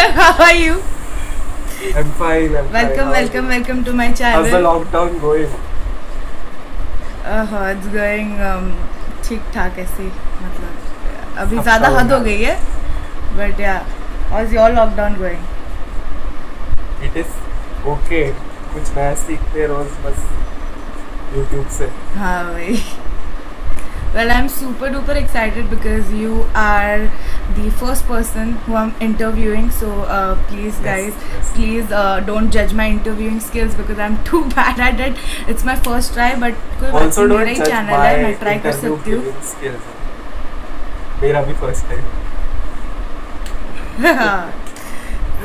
How are you? I'm fine. I'm fine. How are you? Welcome to my How's the channel. lockdown going? It's going ठीक ठाक ऐसे ही, मतलब अभी हफ्ता ज़्यादा हो हद हो गया. गई है, but yeah, how's your lockdown going? It is okay. कुछ नया सीखते रोज बस YouTube से. हाँ भाई. Well, I'm super duper excited because you are the first person who I'm interviewing. So please, guys, Yes. please don't judge my interviewing skills because I'm too bad at it. It's my first try, but कोई बात Also नहीं, मेरा don't he judge channel my है, मैं try कर interview सकती हूँ. giving skills. मेरा भी first time.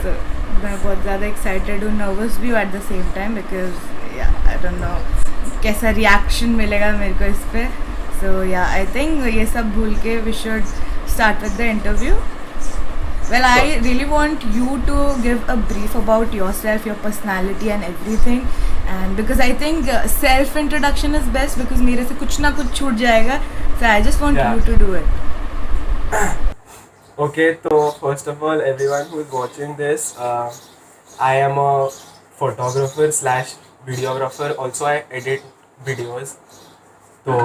So मैं बहुत ज़्यादा excited हूँ, nervous भी हूँ at the same time because yeah, I don't know कैसा reaction मिलेगा मेरे को इस पे. So yeah, I think ये सब भूल के we should start with the interview. Well, I really want you to give a brief about yourself, your personality and everything. And because I think self introduction is best because मेरे से कुछ ना कुछ छूट जाएगा. So I just want Yeah. you to do it. Okay, so first of all, everyone who is watching this, I am a photographer slash videographer. Also, I edit videos. So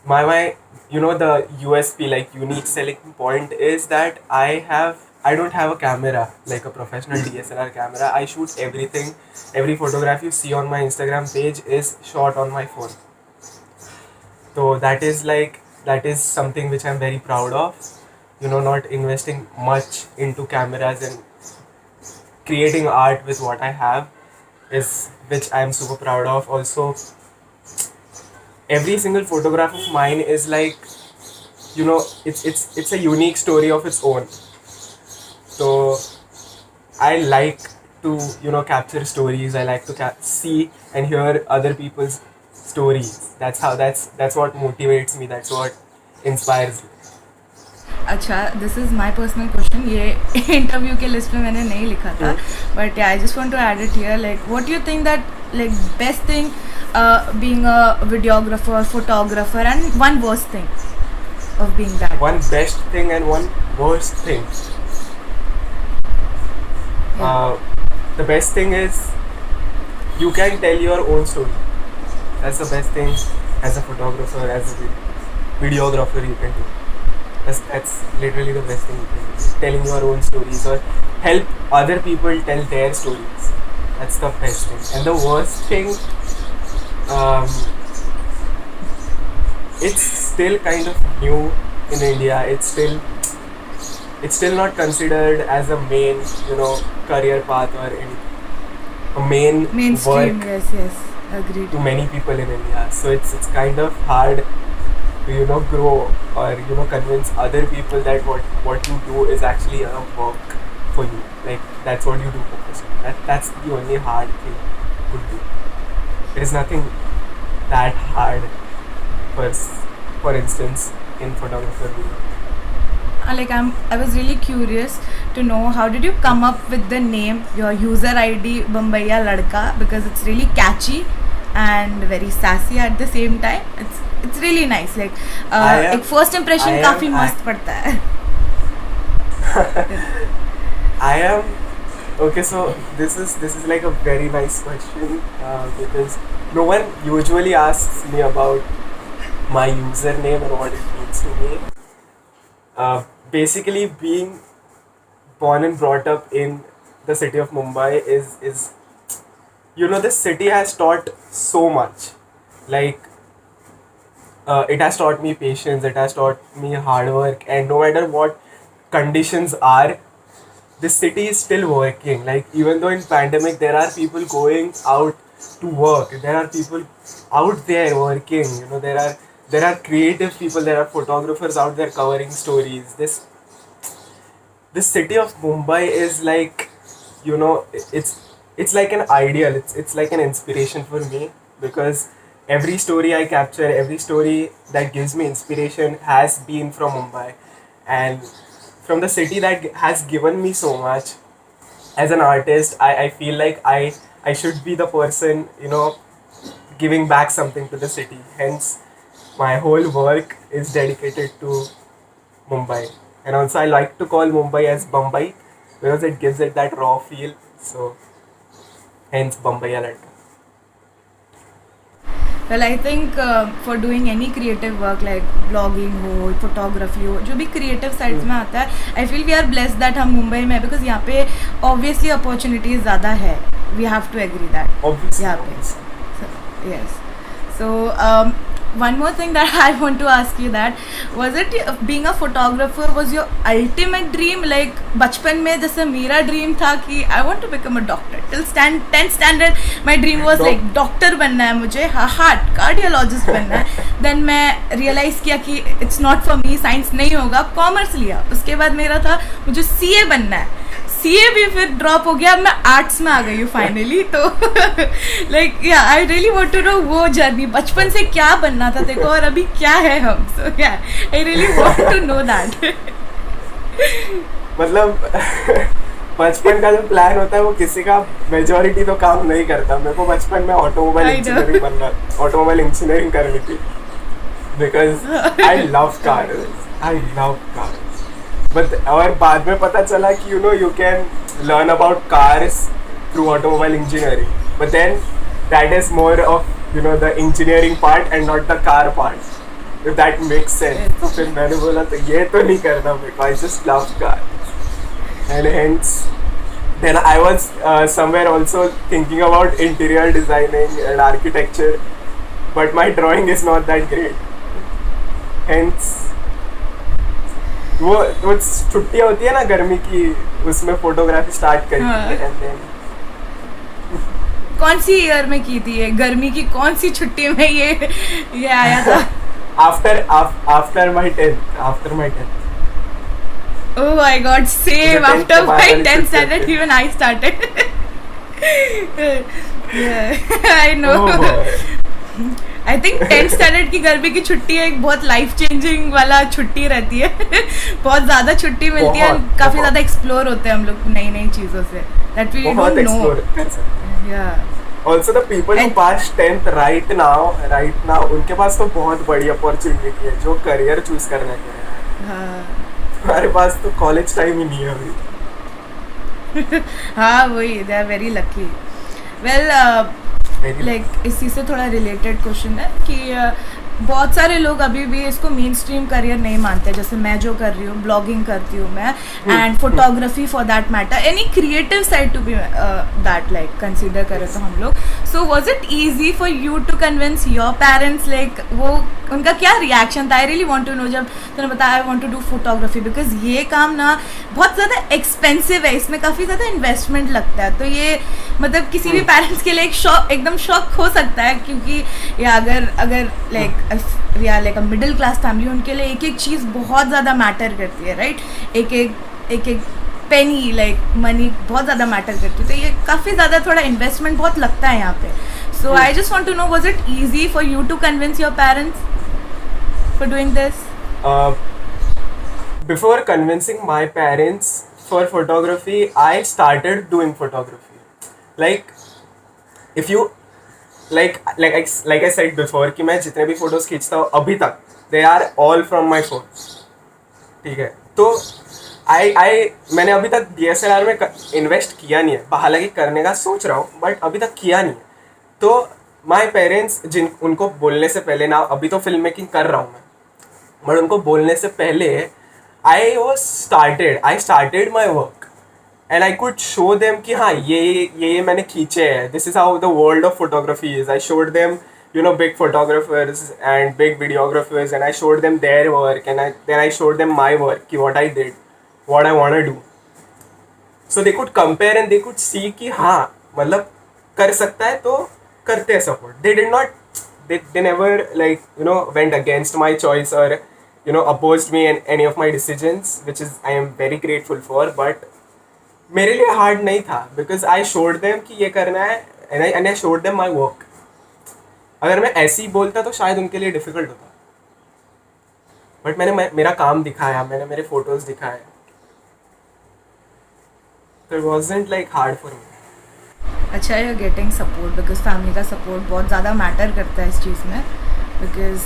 my you know the USP, like unique selling point, is that I don't have a camera like a professional DSLR camera. I shoot everything. Every photograph you see on my Instagram page is shot on my phone. So that is something which I'm very proud of. You know, not investing much into cameras and creating art with what I have is which I'm super proud of. Also, every single photograph of mine is like, you know, it's a unique story of its own. So I like to, you know, capture stories. I like to see and hear other people's stories. That's what motivates me. That's what inspires me. अच्छा, this is my personal question. ये interview के list में मैंने नहीं लिखा था, but I just want to add it here. Like what you think that like best thing being a videographer, photographer, and one worst thing of being that? One best thing and one worst thing. The best thing is you can tell your own story. That's the best thing as a photographer, as a videographer you can do. That's literally the best thing you can do. Telling your own stories or help other people tell their stories. That's the best thing. And the worst thing, it's still kind of new in India. It's still not considered as a main, you know, career path or a main Mainstream, work yes, agreed. to many people in India. So it's kind of hard to, you know, grow or, you know, convince other people that what you do is actually a work for you. Like that's what you do professionally. That's the only hard thing to do. There is nothing that hard for instance in photography. Like I was really curious to know how did you come up with the name, your user ID Bombaya Ladka, because it's really catchy and very sassy at the same time. It's really nice. Like एक first impression काफी मस्त पड़ता है. I am okay. So this is like a very nice question because no one usually asks me about my username and what it means to me. Basically, being born and brought up in the city of Mumbai is you know, this city has taught so much. Like it has taught me patience. It has taught me hard work, and no matter what conditions are, this city is still working. Like even though in pandemic there are people going out to work, there are people out there working. You know, there are creative people, there are photographers out there covering stories. This city of Mumbai is like, you know, it's like an ideal. It's like an inspiration for me because every story I capture, every story that gives me inspiration has been from Mumbai, and from the city that has given me so much. As an artist, I feel like I should be the person, you know, giving back something to the city. Hence, my whole work is dedicated to Mumbai. And also, I like to call Mumbai as Bombay because it gives it that raw feel. So hence Bombaya Ladka. Well, I think for doing any creative work like blogging हो, photography हो, जो भी creative sides में आता है, I feel we are blessed that हम मुंबई में हैं because यहाँ पे obviously opportunities ज़्यादा है. We have to agree that. Obviously. यहाँ पे. So, yes. So one more thing that I want to ask you that was it being a photographer was your ultimate dream like बचपन में जैसे मेरा dream था कि I want to become a doctor till 10th standard my dream was like doctor बनना है मुझे heart cardiologist बनना है then मैं realize किया कि it's not for me science नहीं होगा commerce लिया उसके बाद मेरा था मुझे CA बनना है CA भी फिर ड्रॉप हो गया अब मैं आर्ट्स में आ गई हूँ फाइनली तो like yeah I really want to know वो जर्नी बचपन से क्या बनना था देखो और अभी क्या है हम so yeah I really want to know that मतलब बचपन का जो प्लान होता है वो किसी का मेजॉरिटी तो काम नहीं करता. मेरे को बचपन में ऑटोमोबाइल इंजीनियरिंग बनना ऑटोमोबाइल इंजीनियरिंग करनी थी because I love cars but और बाद में पता चला कि you can learn about cars through automobile engineering but then that is more of the engineering part and not the car part, if that makes sense. तो फिर मैंने बोला तो ये तो नहीं करना मेरे को. I just love car and hence then I was somewhere also thinking about interior designing and architecture but my drawing is not that great, hence वो छुट्टियाँ होती है ना गर्मी की उसमें फोटोग्राफी स्टार्ट करी and then कौन सी ईयर में की थी ये गर्मी की कौन सी छुट्टी में ये आया था after my 10th. Oh my god, same after my 10th standard even I started. Yeah, I know. I think 10th standard की गर्मी की छुट्टी एक बहुत लाइफ चेंजिंग वाला छुट्टी रहती है बहुत ज़्यादा छुट्टी मिलती है काफ़ी ज़्यादा एक्सप्लोर होते हैं हम लोग नई नई चीज़ों से that we don't know. Yeah also the people who pass 10th right now उनके पास तो बहुत बड़ी अपॉर्चुनिटी है जो करियर चूज करने के लिए. हमारे पास तो कॉलेज टाइम ही नहीं है अभी. हाँ वही they are very lucky. Well like इसी से थोड़ा रिलेटेड क्वेश्चन है कि बहुत सारे लोग अभी भी इसको मेन स्ट्रीम करियर नहीं मानते जैसे मैं जो कर रही हूँ ब्लॉगिंग करती हूँ मैं and photography for that matter any creative side to be that like consider करें तो हम लोग. So was it easy for you to convince your parents like वो उनका क्या रिएक्शन था. I really want to know जब तुमने बताया I want to do photography because ये काम ना बहुत ज़्यादा एक्सपेंसिव है इसमें काफ़ी ज़्यादा इन्वेस्टमेंट लगता है तो ये मतलब किसी भी पेरेंट्स के लिए एक शॉक एकदम शॉक हो सकता है क्योंकि या अगर लाइक या like a middle class family उनके लिए एक एक चीज़ बहुत ज़्यादा मैटर करती है राइट. एक पेनी लाइक मनी बहुत ज़्यादा मैटर करती है तो ये काफ़ी ज़्यादा थोड़ा इन्वेस्टमेंट बहुत लगता है यहाँ पे. So I just want to know was it easy for you to convince your parents for doing this. Before convincing my parents for photography, I started doing photography. Like if you like I said before कि मैं जितने भी photos खींचता हूँ अभी तक they are all from my phone. ठीक है तो मैंने अभी तक DSLR में इन्वेस्ट किया नहीं है हालांकि करने का सोच रहा हूँ बट अभी तक किया नहीं है. तो माई पेरेंट्स उनको बोलने से पहले ना अभी तो फिल्म मेकिंग कर रहा हूँ मैं बट उनको बोलने से पहले I started my work and I could show them कि हाँ ये मैंने खींचे हैं. This is how the world of photography is. I showed them big photographers and big videographers and I showed them their work and then I showed them my work कि what I did, what I want to do. So they could compare and they could see कि हाँ मतलब कर सकता है तो करते हैं support. They did not they never like went against my choice or opposed me in any of my decisions, which is I am very grateful for. But मेरे लिए hard नहीं था because I showed them कि ये करना है and I showed them my work. अगर मैं ऐसे ही बोलता तो शायद उनके लिए difficult होता but मैंने मेरा काम दिखाया मैंने मेरे photos दिखाए so it wasn't like hard for me. अच्छा you're getting support because family का support बहुत ज़्यादा मैटर करता है इस चीज़ में because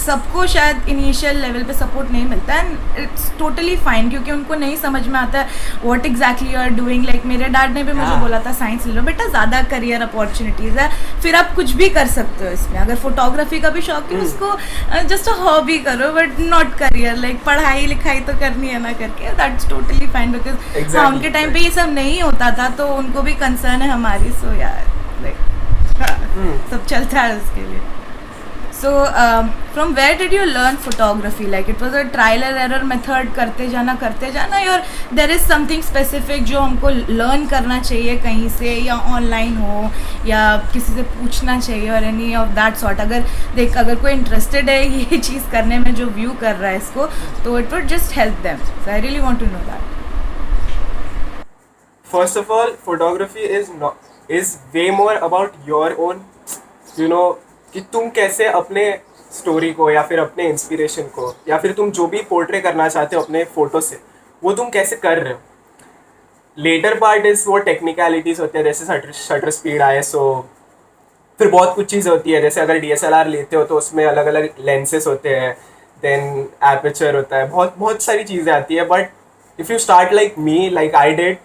सबको शायद इनिशियल लेवल पे सपोर्ट नहीं मिलता एंड इट्स टोटली फाइन, क्योंकि उनको नहीं समझ में आता है what exactly you are doing. Like मेरे डैड ने भी मुझे हाँ. बोला था साइंस ले लो बेटा, ज़्यादा करियर अपॉर्चुनिटीज़ है, फिर आप कुछ भी कर सकते हो इसमें. अगर फोटोग्राफी का भी शौक है उसको जस्ट अ हॉबी करो, बट नॉट करियर. लाइक पढ़ाई लिखाई तो करनी है ना करके, that's totally fine. Because Exactly, उनके टाइम पे ये सब नहीं होता था, तो उनको भी कंसर्न है हमारी. सो यार लाइक सब चलता है उसके लिए. So, from where did you learn photography? Like it was a trial and error method, करते जाना, or there is something specific जो हमको learn करना चाहिए कहीं से, या online हो, या किसी से पूछना चाहिए, और any of that sort. अगर कोई interested है ये चीज़ करने में, जो view कर रहा है इसको, तो it would just help them. So I really want to know that. First of all, photography is way more about your own, you know, कि तुम कैसे अपने स्टोरी को या फिर अपने इंस्पिरेशन को या फिर तुम जो भी पोर्ट्रे करना चाहते हो अपने फोटो से, वो तुम कैसे कर रहे हो. लेटर पार्ट इज वो टेक्निकलिटीज होते हैं, जैसे शटर स्पीड, ISO, फिर बहुत कुछ चीज़ें होती है. जैसे अगर DSLR लेते हो तो उसमें अलग अलग लेंसेज होते हैं, देन एपर्चर होता है, बहुत सारी चीज़ें आती है. But if you start like me, like I did,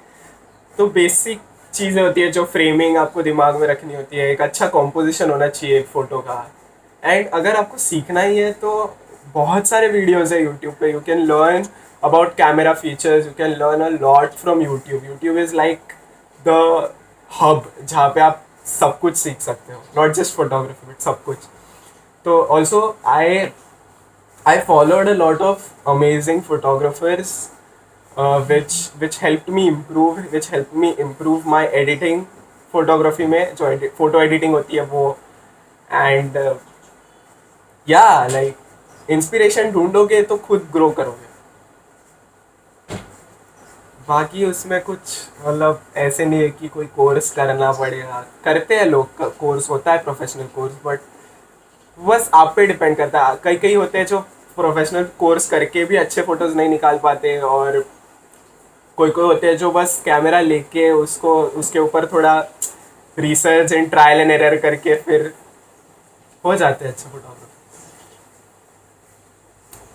तो बेसिक चीज़ें होती है जो फ्रेमिंग आपको दिमाग में रखनी होती है, एक अच्छा कॉम्पोजिशन होना चाहिए एक फ़ोटो का. एंड अगर आपको सीखना ही है तो बहुत सारे वीडियोज़ है यूट्यूब पे. You can learn about camera features, you can learn a lot from YouTube. YouTube is like the hub जहाँ पे आप सब कुछ सीख सकते हो, नॉट जस्ट फोटोग्राफी बट सब कुछ. तो also I followed a lot of amazing photographers which helped me improve my editing, photography में जो फोटो एडिटिंग होती है वो. एंड लाइक इंस्पिरेशन ढूंढोगे तो खुद ग्रो करोगे. बाकी उसमें कुछ मतलब ऐसे नहीं है कि कोई कोर्स करना पड़ेगा. करते हैं लोग, कोर्स होता है प्रोफेशनल कोर्स, बट बस आप पे डिपेंड करता है. कई होते हैं जो प्रोफेशनल कोर्स करके भी अच्छे फोटोज़ नहीं निकाल पाते, और कोई होते हैं जो बस कैमरा लेके उसके ऊपर थोड़ा research and trial and error करके फिर हो जाते हैं अच्छे फोटोग्राफर.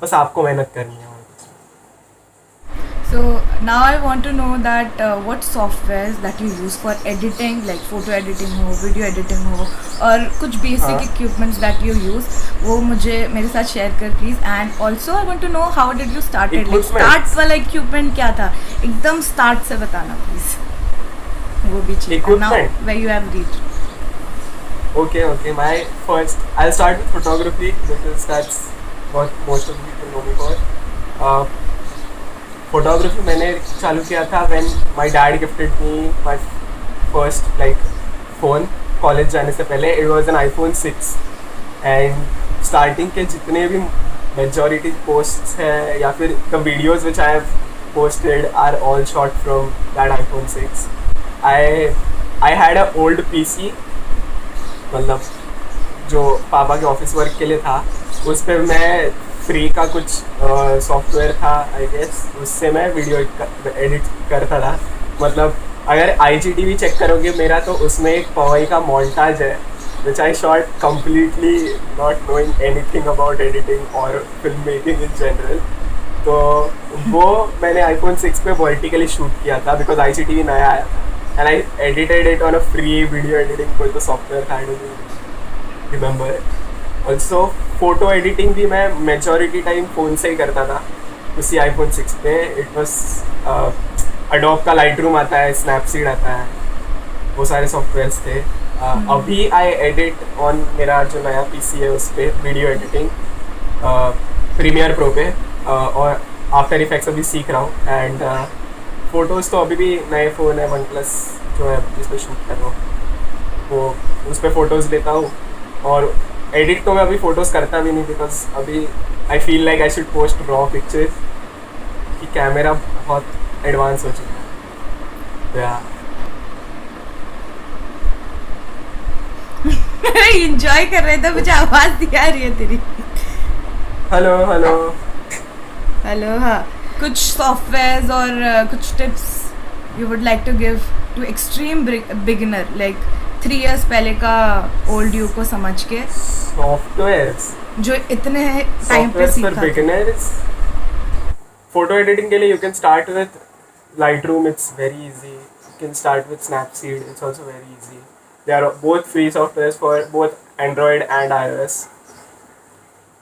बस आपको मेहनत करनी है. So now I want to know that what softwares that you use for editing, like photo editing हो, video editing हो, और कुछ basic equipments that you use, वो मुझे मेरे साथ share कर please. And also I want to know how did you start it? Like start वाला equipment क्या था, एकदम start से बताना please. वो भी चाहिए. Now where you have reached. Okay. I'll start with photography because that's what most of people know me for. Photography मैंने चालू किया था when my dad gifted me my first like phone college जाने से पहले. It was an iPhone 6 and starting के जितने भी majority posts है या फिर the videos which I have posted are all shot from that iPhone 6. I had a old PC, मतलब जो पापा के ऑफिस वर्क के लिए था. उस पर मैं फ्री का कुछ सॉफ्टवेयर था आई गेस, उससे मैं वीडियो एडिट करता था. मतलब अगर IGTV चेक करोगे मेरा, तो उसमें एक पवई का मोन्टाज है which I shot completely not knowing anything about editing और फिल्म मेकिंग इन जनरल. तो वो मैंने iPhone 6 पे वर्टिकली शूट किया था बिकॉज IGTV नया आया था. And I edited it on a free video editing, कोई तो सॉफ्टवेयर था, I don't remember. Also photo editing भी मैं मेजॉरिटी टाइम फ़ोन से ही करता था उसी iPhone 6 पे. इट वॉज अडोब का लाइटरूम आता है, स्नैपसीड आता है, वो सारे सॉफ्टवेयर्स थे. अभी आई एडिट ऑन मेरा जो नया PC है उस पर वीडियो एडिटिंग प्रीमियर प्रो पे, और आफ्टर इफेक्ट्स अभी सीख रहा हूँ. एंड फ़ोटोज़ तो अभी भी नए फ़ोन है OnePlus जो है जिस पर शूट कर रहा हूँ, वो उस पर फ़ोटोज़ लेता हूँ. और एडिट तो मैं अभी फ़ोटोज़ करता भी नहीं बिकॉज अभी I feel like I should post raw pictures, कि कैमरा बहुत एडवांस हो चुका है. एंजॉय कर रहे थे, मुझे आवाज़ दिखा रही है तेरी. हेलो. हाँ, कुछ सॉफ्टवेयर्स और कुछ tips you would like to give to extreme beginner, like 3 years पहले का ओल्ड यू को समझ के, सॉफ्टवेयर्स जो इतने टाइम पे सॉफ्टवेयर्स फॉर सीखा था? बिगिनर्स, फोटो एडिटिंग के लिए you can start with Lightroom, it's very easy. You can start with Snapseed, it's also very easy. They are both free softwares for both Android and iOS.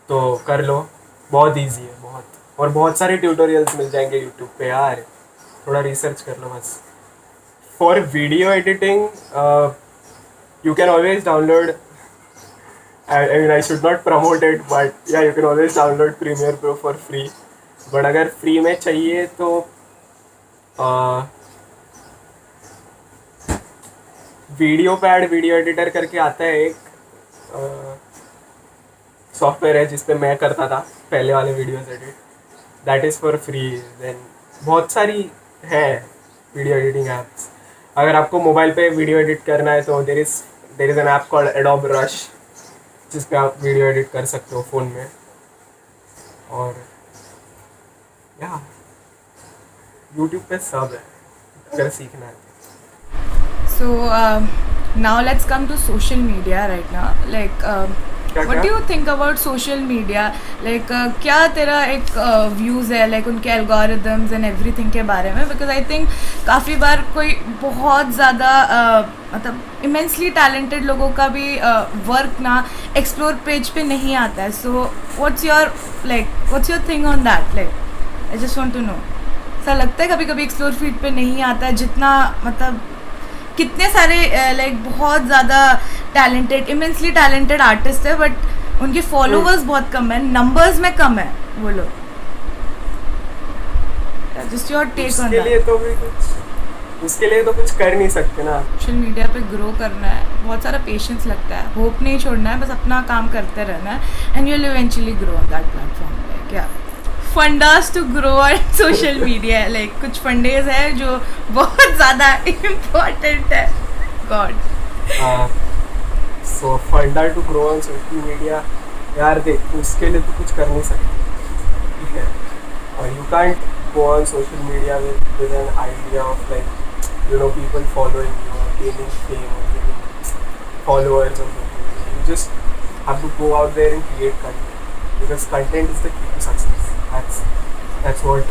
तो कर लो, बहुत easy है बहुत, और बहुत सारे ट्यूटोरियल्स मिल जाएंगे यूट्यूब पे यार, थोड़ा रिसर्च कर लो बस. For video editing you can always download, I mean I should not promote it, but yeah, you can always download Premiere Pro for free. but अगर फ्री में चाहिए तो वीडियो पैड वीडियो एडिटर करके आता है एक सॉफ्टवेयर है जिस पे मैं करता था पहले वाले videos edit, that is for free. Then बहुत सारी है वीडियो एडिटिंग एप्स. अगर आपको मोबाइल पे वीडियो एडिट करना है तो there is an app called adobe rush जिस पे आप वीडियो एडिट कर सकते हो फ़ोन में. और या यूट्यूब पे सब है अगर सीखना है. So now let's come to social media right now. Like, what do you think about social media? Like, क्या तेरा एक views है like उनके algorithms and everything के बारे में? Because I think काफ़ी बार कोई बहुत ज़्यादा मतलब immensely talented लोगों का भी work ना explore page पे नहीं आता है. So what's your thing on that? Like, I just want to know. ऐसा लगता है कभी कभी एक्सप्लोर फीड पे नहीं आता है जितना, मतलब कितने सारे लाइक बहुत ज़्यादा टैलेंटेड इमेंसली टैलेंटेड आर्टिस्ट है बट उनके फॉलोवर्स बहुत कम है, नंबर्स में कम है वो लोग. Just your take on that. उसके लिए तो कुछ कर नहीं सकते ना. सोशल मीडिया पे ग्रो करना है, बहुत सारा पेशेंस लगता है, होप नहीं छोड़ना है, बस अपना काम करते रहना है and you will eventually grow on that platform. क्या fundas to grow on social media, like कुछ फंडेज है जो बहुत ज़्यादा इम्पोर्टेंट है. गॉड सो फंडा to grow on social media यार, देख उसके लिए तो कुछ कर नहीं सकते, ठीक है. और you can't go on social media with an idea of like, you know, people following you or gaining fame or gaining followers or something. You just have to go out there and create content because content is the key to success. That's what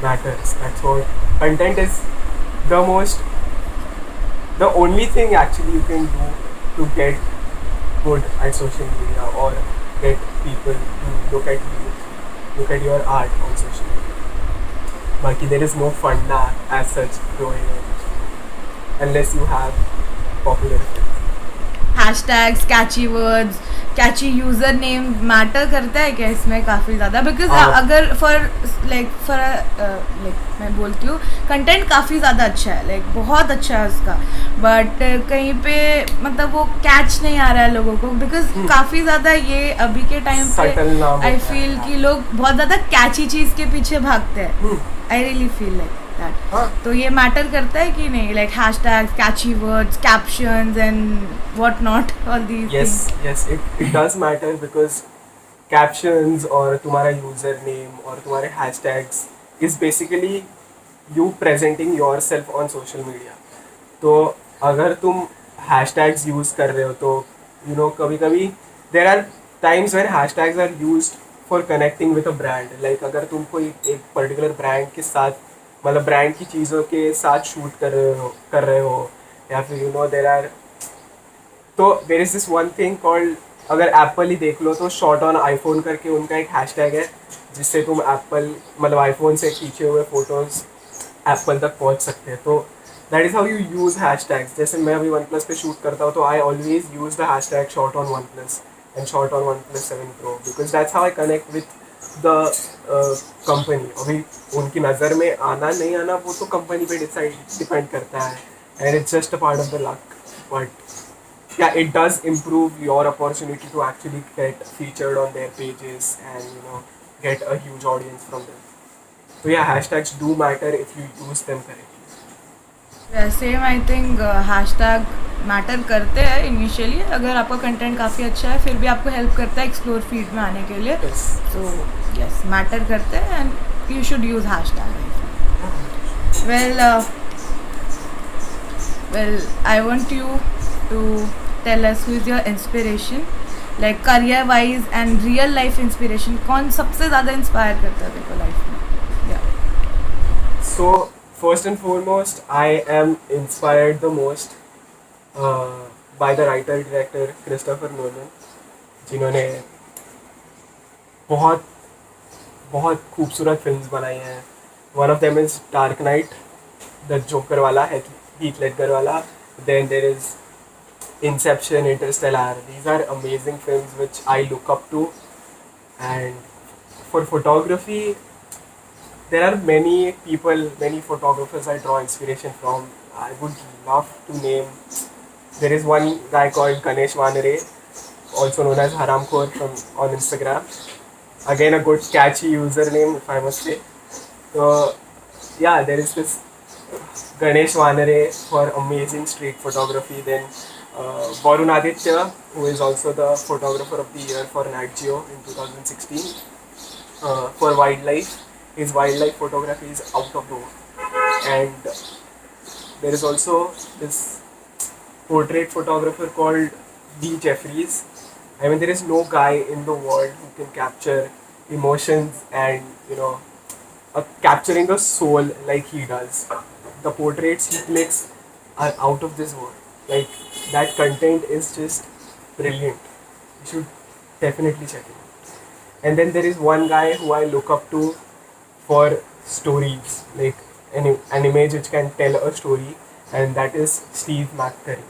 matters. That's what content is the only thing actually you can do to get good at social media or get people to look at your art on social media. Baki, there is no funda as such growing on unless you have popular friends. hashtags, catchy words, catchy user name matter करता है क्या इसमें काफ़ी ज़्यादा? Because अगर for मैं बोलती हूँ कंटेंट काफ़ी ज़्यादा अच्छा है, लाइक बहुत अच्छा है उसका, बट कहीं पे मतलब वो कैच नहीं आ रहा है लोगों को बिकॉज काफ़ी ज़्यादा ये अभी के टाइम पे आई फील कि लोग बहुत ज़्यादा कैची चीज़ के पीछे भागते हैं. I really feel like that. तो ये मैटर करता है कि नहीं, like hashtags, catchy words, captions and what not, all these things. Yes it does matter because captions और तुम्हारा यूजर नेम और तुम्हारे hashtags is basically you presenting yourself on social media. तो अगर तुम हैशटैग्स यूज़ कर रहे हो तो यू नो कभी कभी there are times where hashtags are used for connecting with a brand. Like अगर तुम कोई एक पर्टिकुलर ब्रांड के साथ, मतलब ब्रांड की चीज़ों के साथ शूट कर रहे हो या फिर यू नो देर आर, तो there is this one thing called, अगर एप्पल ही देख लो तो शॉट ऑन आईफोन करके उनका एक हैशटैग है जिससे तुम एप्पल मतलब आईफोन से खींचे हुए फ़ोटोज़ एप्पल तक पहुंच सकते हैं. तो that is how you use hashtags. जैसे मैं अभी वन प्लस पे शूट करता हूँ तो I always use the hashtag shot on one plus and shot on OnePlus 7 Pro because that's how I connect with the company. अभी उनकी नज़र में आना नहीं आना वो तो कंपनी पे डिपेंड करता है and it's just a part of the luck. But yeah, it does improve your opportunity to actually get featured on their pages and you know get a huge audience from them. So yeah, hashtags do matter if you use them correctly. Same I think hashtag matter करते हैं initially. अगर आपका content काफ़ी अच्छा है फिर भी आपको हेल्प करता है एक्सप्लोर फीड में आने के लिए. सो यस मैटर करते हैं and you should use hashtag. Well I want you to tell us who is your inspiration like career wise and real life inspiration कौन सबसे ज़्यादा इंस्पायर करता है तेरे को लाइफ में? या So, first and foremost, I am inspired the most by the writer director Christopher Nolan, जिन्होंने बहुत बहुत खूबसूरत फिल्म्स बनाई हैं. One of them is Dark Knight, the Joker वाला है, हीथ लेडगर वाला. Then there is Inception, Interstellar. These are amazing films which I look up to. And for photography, there are many people, many photographers I draw inspiration from. I would love to name. There is one guy called Ganesh Vanare, also known as Haramkhor on Instagram. Again, a good catchy username, if I must say. So, yeah, there is this Ganesh Vanare for amazing street photography. Then Varun Aditya, who is also the photographer of the year for Nat Geo in 2016. For wildlife, his wildlife photography is out of the world. And there is also this portrait photographer called D. Jeffries. I mean, there is no guy in the world who can capture emotions and, capturing a soul like he does. The portraits he clicks are out of this world. Like, that content is just brilliant. You should definitely check it out. And then there is one guy who I look up to for stories, like an image which can tell a story, and that is Steve McCurry.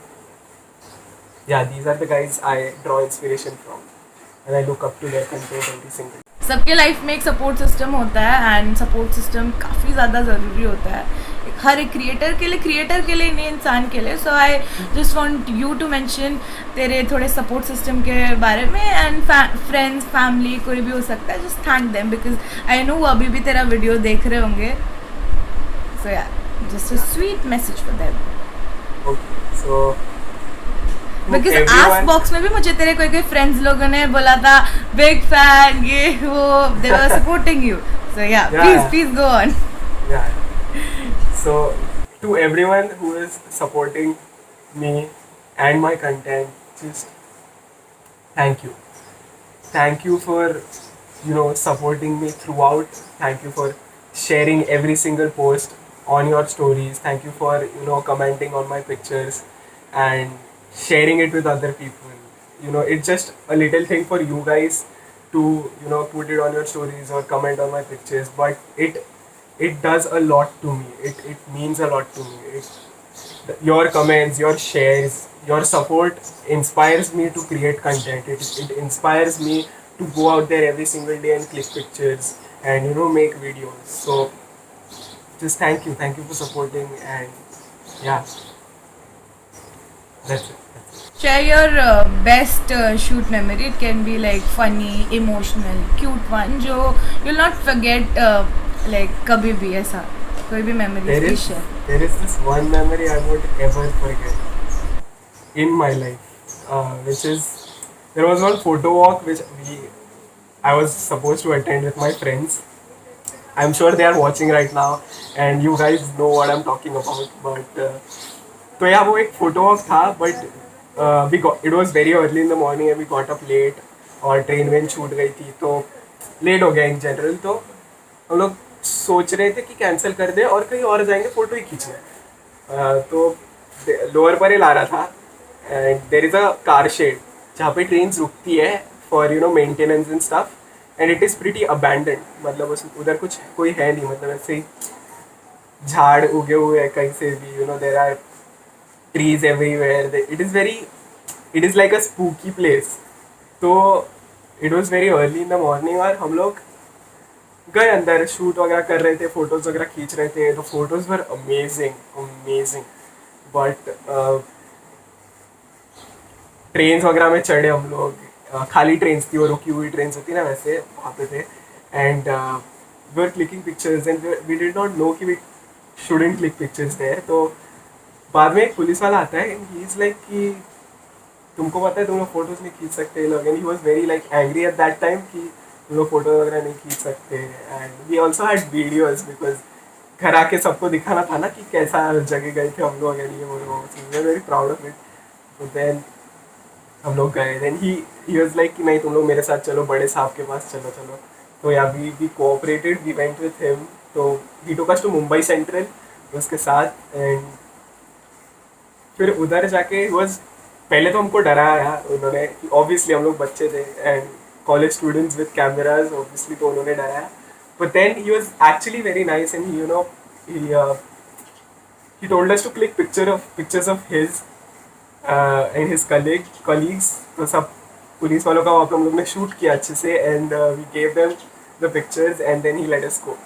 Yeah, these are the guys I draw inspiration from, and I look up to their content every single day. सबके life में एक support system होता है and support system काफ़ी ज़्यादा ज़रूरी होता है हर एक क्रिएटर के लिए नहीं इंसान के लिए. So I just want you to mention तेरे थोड़े सपोर्ट सिस्टम के बारे में एंड फ्रेंड्स फैमिली कोई भी हो सकता है. Just thank them because I know वो अभी भी तेरा वीडियो देख रहे होंगे. सो या just a sweet message for them. Okay, so because everyone- ask box में भी मुझे तेरे कोई फ्रेंड्स लोगों ने बोला था बिग फैन ये वो दे were supporting you. So yeah please go on. Yeah. So, to everyone who is supporting me and my content, just thank you. Thank you for, supporting me throughout. Thank you for sharing every single post on your stories. Thank you for, commenting on my pictures and sharing it with other people. It's just a little thing for you guys to, put it on your stories or comment on my pictures, but it does a lot to me. It means a lot to me. Your comments, your shares, your support inspires me to create content. It inspires me to go out there every single day and click pictures and make videos. So just thank you for supporting, and yeah, that's it. Share your best shoot memory. It can be like funny, emotional, cute one जो you'll not forget like कभी भी ऐसा कोई भी memory please share. There is this one memory I won't ever forget in my life, which is there was one photo walk which I was supposed to attend with my friends. I'm sure they are watching right now and you guys know what I'm talking about. But तो यार वो एक photo walk था, but it was very early in the morning and we got up late और train when छूट गई थी तो लेट हो गया इन जनरल. तो हम लोग सोच रहे थे कि कैंसिल कर दे और कहीं और जाएंगे फ़ोटो ही खींचने. तो लोअर परेल आ रहा था and there is a car shed जहाँ पे ट्रेन रुकती है for maintenance and stuff and it is pretty abandon. मतलब उधर कुछ कोई है नहीं, मतलब ऐसे ही झाड़ उगे हुए हैं कहीं से भी. There are trees everywhere. It is like a spooky place. तो it was very early in the morning और हम लोग गए अंदर शूट वगैरह कर रहे थे, फोटोज वगैरह खींच रहे थे. तो photos were amazing. But trains वगैरह में चढ़े हम लोग. खाली ट्रेन्स थी, वो रुकी हुई ट्रेन्स होती ना वैसे वहाँ पे थे. And we are clicking pictures and we did not know कि we shouldn't click pictures there. तो बाद में एक पुलिस वाला आता है एंड ही इज़ लाइक कि तुमको पता है तुम लोग फोटोज नहीं खींच सकते लोग. And he was very like angry at that time कि तुम लोग फोटो वगैरह नहीं खींच सकते. And we also had videos because घर आके सबको दिखाना था ना कि कैसा जगह गए थे हम लोग. एंड ये वो वेरी प्राउड ऑफ इट. तो देन हम लोग गए, देन ही वाज लाइक कि नहीं तुम लोग मेरे साथ चलो, बड़े साहब के पास चलो चलो। तो yeah we cooperated, we went with him. तो he took us to Mumbai Central उसके साथ। एंड फिर उधर जाके वाज, पहले तो हमको डराया उन्होंने, ऑब्वियसली हम लोग बच्चे थे and college students with cameras, obviously तो उन्होंने डराया। But then he was actually very nice and you know he told us to click pictures of his and his colleagues। तो सब पुलिस वालों का वहाँ पे हम लोग ने शूट किया अच्छे से, and we gave them the pictures and then he let us go.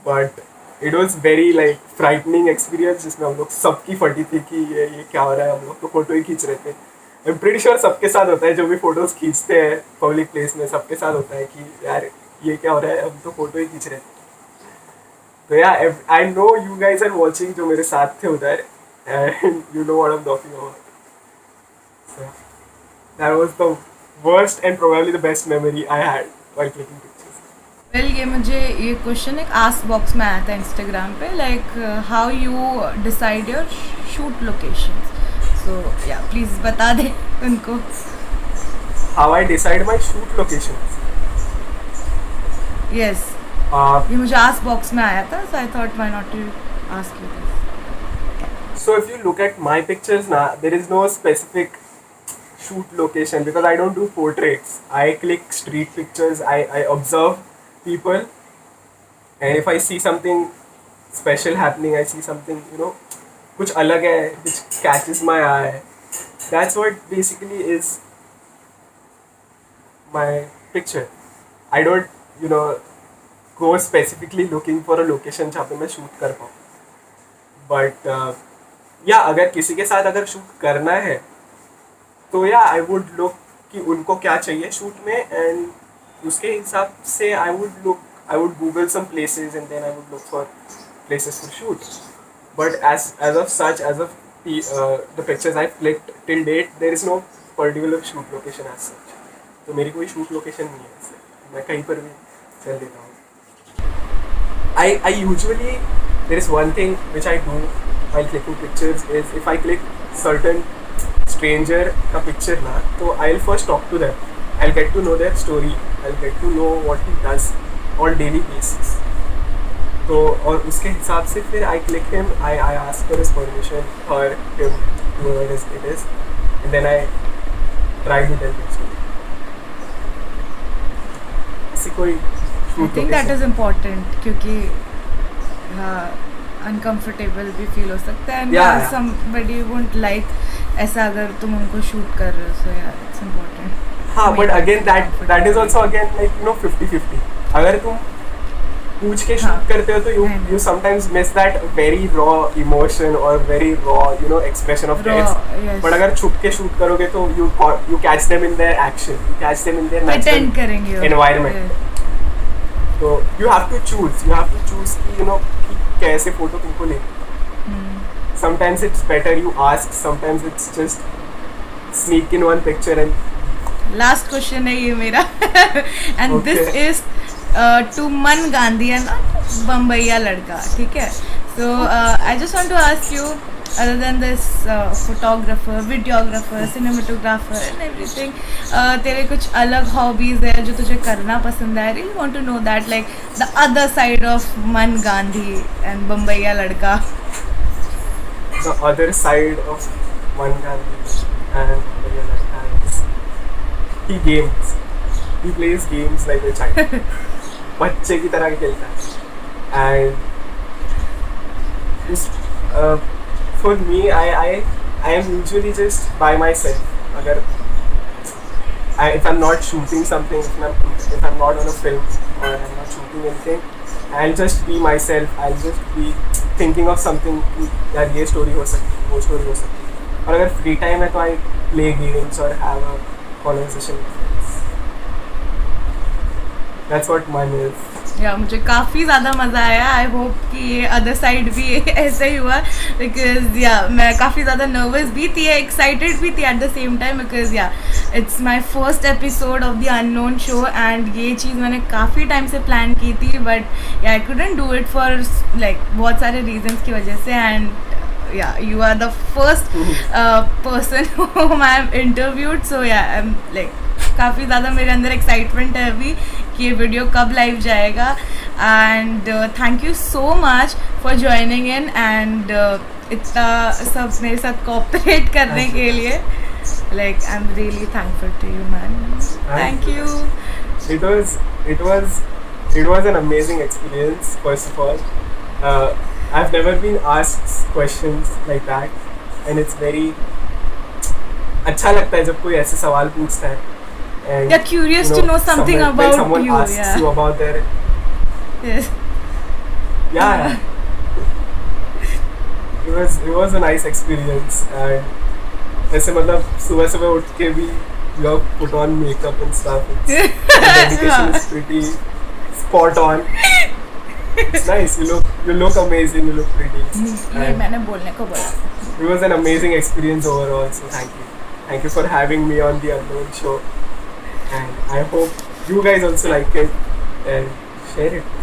But it was very like frightening experience, जिसमें हम लोग सबकी फटी थी कि ये क्या हो रहा है। हम लोग तो फोटो ही खींच रहे थे। आई एम प्रीटी श्योर सबके साथ होता है, जो भी फोटोज खींचते हैं पब्लिक प्लेस में, सबके साथ होता है कि यार ये क्या हो रहा है, हम तो फोटो ही खींच रहे थे। तो yeah I know you guys are watching जो मेरे साथ थे उधर, and you know what I am talking about. So that was the worst and probably the best memory I had while clicking pictures. Well ये मुझे ये question एक ask box में आया था इंस्टाग्राम पे, like how you decide your shoot location. So yeah please बता दे उनको। How I decide my shoot locations. Yes, ये मुझे आस्क बॉक्स में आया था, so I thought why not to ask you this. So if you look at my pictures now, there is no specific shoot location because I don't do portraits. I click street pictures. I observe people, and if I see something special happening, I see something कुछ अलग है which catches my eye. That's what basically is my picture. I don't go specifically looking for a location जहाँ पे मैं shoot कर पाऊँ. But या अगर किसी के साथ अगर शूट करना है तो या आई वुड लुक कि उनको क्या चाहिए शूट में, एंड उसके हिसाब से I would Google some places and then I would look for places for shoot. But as of such, as of the pictures I clicked till date, there is no particular shoot location as such. तो मेरी कोई shoot location नहीं है ऐसे, मैं कहीं पर भी चल देता हूँ। I usually, there is one thing which I do while clicking pictures is if I click certain stranger का picture ना, तो I'll first talk to them. I'll get to know their story. I'll get to know what he does on daily basis. तो और उसके हिसाब से फिर I click him, I ask for his permission, or him, whoever it is, and then I try to tell the story. ऐसी कोई I think that is important, क्योंकि uncomfortable भी फील हो सकता है, एंड समबडी वोंट लाइक ऐसा अगर तुम उनको शूट कर रहे हो। सो या इट्स इम्पॉर्टेंट। हाँ, but again that is also again like 50-50। अगर तुम पूछ के शूट करते हो तो you sometimes miss that very raw emotion or very raw expression of kids. Yes. But अगर छुप के शूट करोगे तो you catch them in their action, you catch them in their natural करेंगे environment. Yes. तो you have to choose कि कि कैसे फोटो तुमको लेनी। Sometimes it's better you ask, sometimes it's just sneak in one picture and last question है ये मेरा एंड दिस इज टू मन गांधी है ना, बम्बईया लड़का, ठीक है। So I just want to ask you, other than this photographer, videographer, cinematographer and everything, तेरे कुछ अलग hobbies है जो तुझे करना पसंद है? I really want to know that, like the other side of Man Gandhi and बम्बईया लड़का। The other side of Man Gandhi and Bambaia Ladka is he games. He plays games like a child. बच्चे की तरह खेलता है। And for me, I am usually just by myself. If I'm not shooting something, if I'm not on a film or I'm not shooting anything, I'll just be myself. I'll just be thinking of something कि यार ये story हो सकती है, वो story हो सकती है। और अगर free time है तो I play games or have a conversation with friends. That's what mine is. या मुझे काफ़ी ज़्यादा मज़ा आया। आई होप कि ये अदर साइड भी ऐसे ही हुआ, बिकॉज या मैं काफ़ी ज़्यादा नर्वस भी थी, एक्साइटेड भी थी at the same time, because yeah it's my first episode of the unknown show and ये चीज़ मैंने काफ़ी टाइम से प्लान की थी, बट या I couldn't do it for like बहुत सारे रीजंस की वजह से। And yeah, you are the first person whom I have interviewed. So yeah, I'm like काफ़ी ज़्यादा मेरे अंदर एक्साइटमेंट है अभी कि ये वीडियो कब लाइव जाएगा. And thank you so much for joining in and इतना सब मेरे साथ कोऑपरेट करने के लिए. Like I'm really thankful to you, man. Thank you. It was an amazing experience. First of all, I've never been asked questions like that, and it's very अच्छा लगता है जब कोई ऐसे सवाल पूछता है. And You're curious to know something when about someone you. asks Yeah. you about their Yes. yeah. It was a nice experience. And ऐसे मतलब सुबह सुबह उठ के भी you have put on makeup and stuff. The dedication is pretty spot on. It's nice. You look amazing. You look pretty. ये And मैंने बोलने को बोला. it was an amazing experience overall. So thank you for having me on the Unknown Show. And I hope you guys also like it and share it.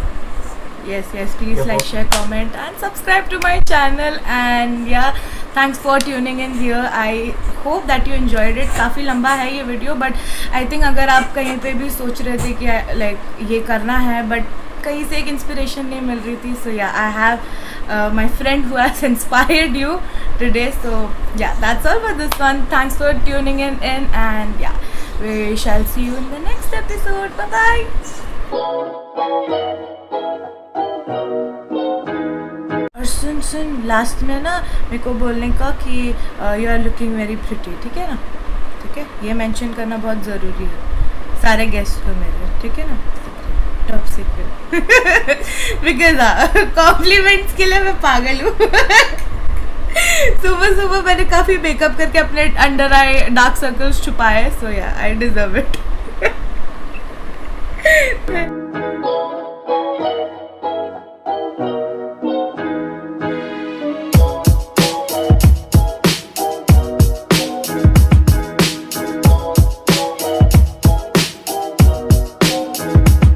Yes, please Yeah, like, share, comment and subscribe to my channel. And yeah, thanks for tuning in here. I hope that you enjoyed it. काफ़ी लंबा है ये video, but I think अगर आप कहीं पे भी सोच रहे थे कि लाइक ये करना है बट कहीं से एक इंस्पिरेशन नहीं मिल रही थी, so yeah I have my friend who has inspired you today. So yeah that's all for this one. Thanks for tuning in and yeah we shall see you in the next episode. Bye bye. और सुन last में ना मेरे को बोलने का कि you are looking very pretty. ठीक है ना? ठीक है, ये मेंशन करना बहुत ज़रूरी है सारे गेस्ट को मेरे. ठीक है ना? Top secret. बिकॉज कॉम्प्लीमेंट्स के लिए मैं पागल हूँ. सुबह सुबह मैंने काफ़ी मेकअप करके अपने अंडर आई डार्क सर्कल्स छुपाए. सो या आई डिजर्व इट.